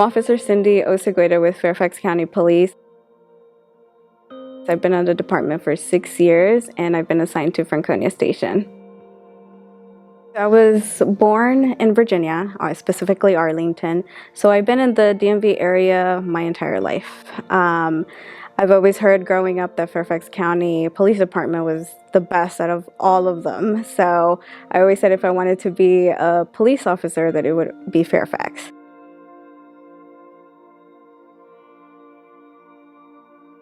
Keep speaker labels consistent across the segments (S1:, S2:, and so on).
S1: I'm Officer Cindy Osegueda with Fairfax County Police. I've been at the department for 6 years, and I've been assigned to Franconia Station. I was born in Virginia, specifically Arlington, so I've been in the DMV area my entire life. I've always heard growing up that Fairfax County Police Department was the best out of all of them, so I always said if I wanted to be a police officer that it would be Fairfax.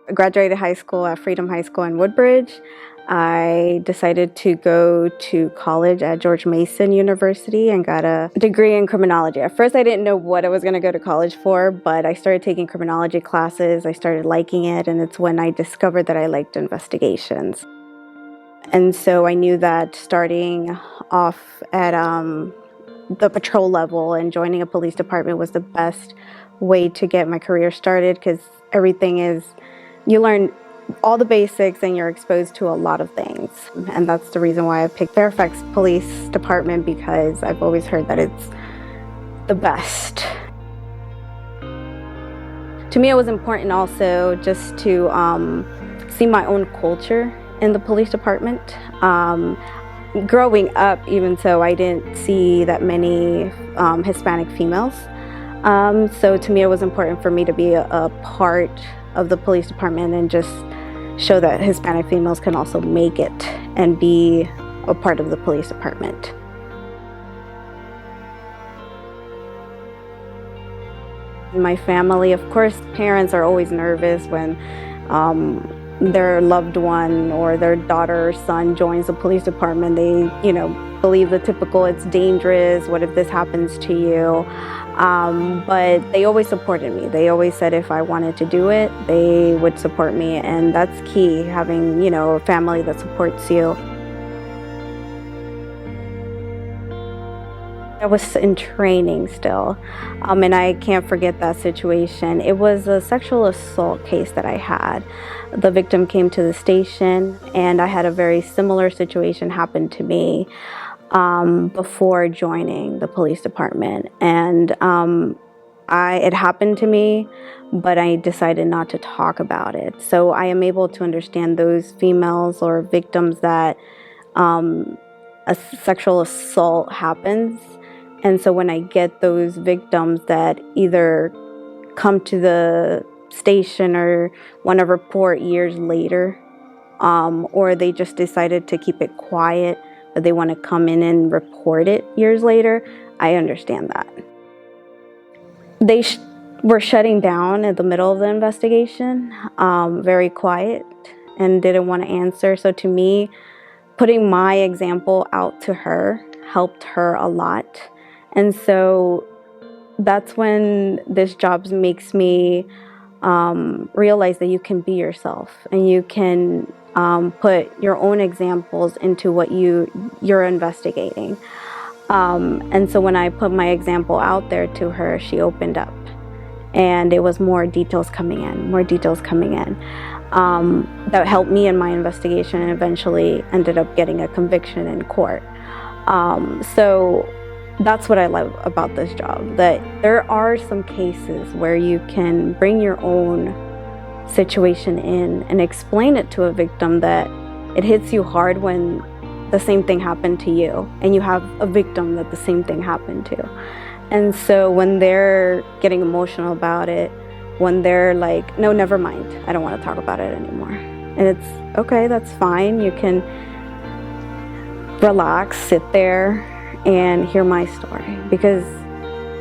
S1: I graduated high school at Freedom High School in Woodbridge. I decided to go to college at George Mason University and got a degree in criminology. At first, I didn't know what I was going to go to college for, but I started taking criminology classes. I started liking it, and it's when I discovered that I liked investigations. And so I knew that starting off at the patrol level and joining a police department was the best way to get my career started, because everything is, you learn all the basics and you're exposed to a lot of things. And that's the reason why I picked Fairfax Police Department, because I've always heard that it's the best. To me, it was important also just to see my own culture in the police department. Growing up, even so, I didn't see that many Hispanic females. So to me, it was important for me to be a part of the police department and just show that Hispanic females can also make it and be a part of the police department. My family, of course, parents are always nervous when their loved one or their daughter or son joins the police department. They, believe the typical, it's dangerous, what if this happens to you? But they always supported me. They always said if I wanted to do it, they would support me, and that's key, having, a family that supports you. I was in training still, and I can't forget that situation. It was a sexual assault case that I had. The victim came to the station, and I had a very similar situation happen to me before joining the police department. And it happened to me, but I decided not to talk about it. So I am able to understand those females or victims that a sexual assault happens. And so when I get those victims that either come to the station or want to report years later, or they just decided to keep it quiet, but they want to come in and report it years later, I understand that. They were shutting down in the middle of the investigation, very quiet, and didn't want to answer. So to me, putting my example out to her helped her a lot. And so that's when this job makes me realize that you can be yourself, and you can put your own examples into what you're investigating. And so when I put my example out there to her, she opened up, and it was more details coming in. That helped me in my investigation, and eventually ended up getting a conviction in court. So that's what I love about this job, that there are some cases where you can bring your own situation in and explain it to a victim, that it hits you hard when the same thing happened to you and you have a victim that the same thing happened to. And so when they're getting emotional about it, when they're like, no, never mind, I don't want to talk about it anymore. And it's okay, that's fine. You can relax, sit there, and hear my story, because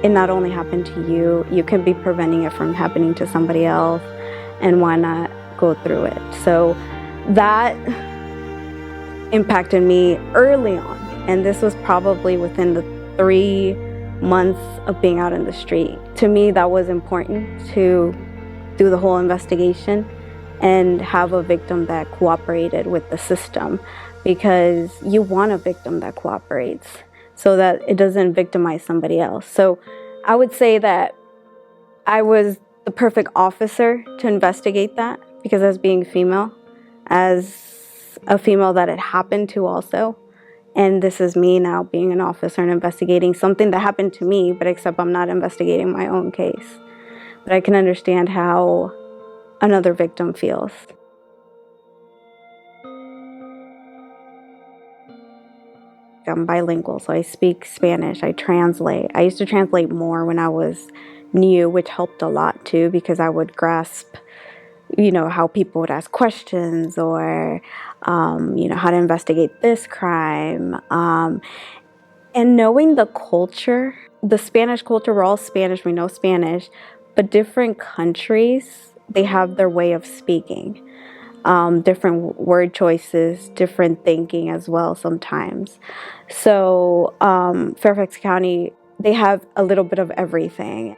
S1: it not only happened to you, you can be preventing it from happening to somebody else, and why not go through it? So that impacted me early on, and this was probably within the 3 months of being out in the street. To me, that was important, to do the whole investigation and have a victim that cooperated with the system, because you want a victim that cooperates so that it doesn't victimize somebody else. So I would say that I was the perfect officer to investigate that, because as being female, as a female that it happened to also, and this is me now being an officer and investigating something that happened to me, but except I'm not investigating my own case. but I can understand how another victim feels. I'm bilingual, so I speak Spanish, I translate. I used to translate more when I was new, which helped a lot too, because I would grasp, how people would ask questions, or, how to investigate this crime. And knowing the culture, the Spanish culture, we're all Spanish, we know Spanish, but different countries, they have their way of speaking. Different word choices, different thinking as well sometimes. So Fairfax County, they have a little bit of everything.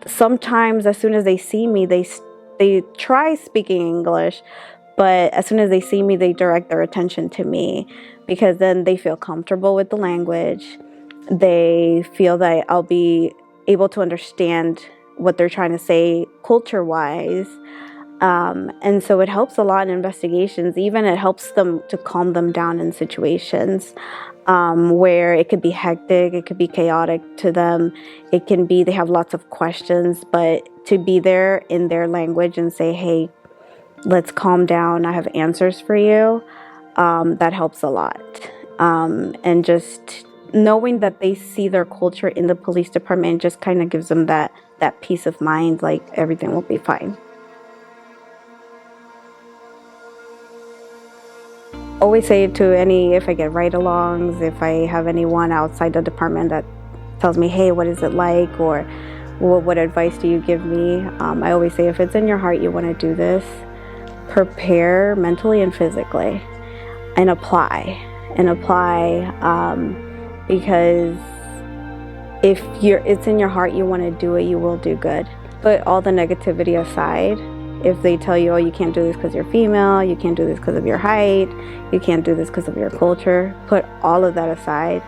S1: Sometimes as soon as they see me, they try speaking English, but as soon as they see me, they direct their attention to me, because then they feel comfortable with the language. They feel that I'll be able to understand what they're trying to say culture-wise. And so it helps a lot in investigations. Even it helps them to calm them down in situations where it could be hectic, it could be chaotic to them. It can be they have lots of questions, but to be there in their language and say, hey, let's calm down, I have answers for you, that helps a lot. And just knowing that they see their culture in the police department just kind of gives them that peace of mind, like everything will be fine. Always say to if I get ride-alongs, if I have anyone outside the department that tells me, hey, what is it like, or what advice do you give me? I always say, if it's in your heart you want to do this, prepare mentally and physically, and apply, because if it's in your heart you want to do it, you will do good. Put all the negativity aside. If they tell you, oh, you can't do this because you're female, you can't do this because of your height, you can't do this because of your culture, put all of that aside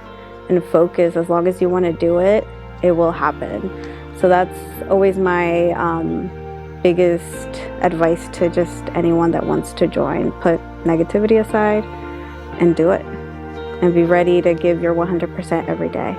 S1: and focus. As long as you want to do it, it will happen. So that's always my biggest advice to just anyone that wants to join. Put negativity aside and do it, and be ready to give your 100% every day.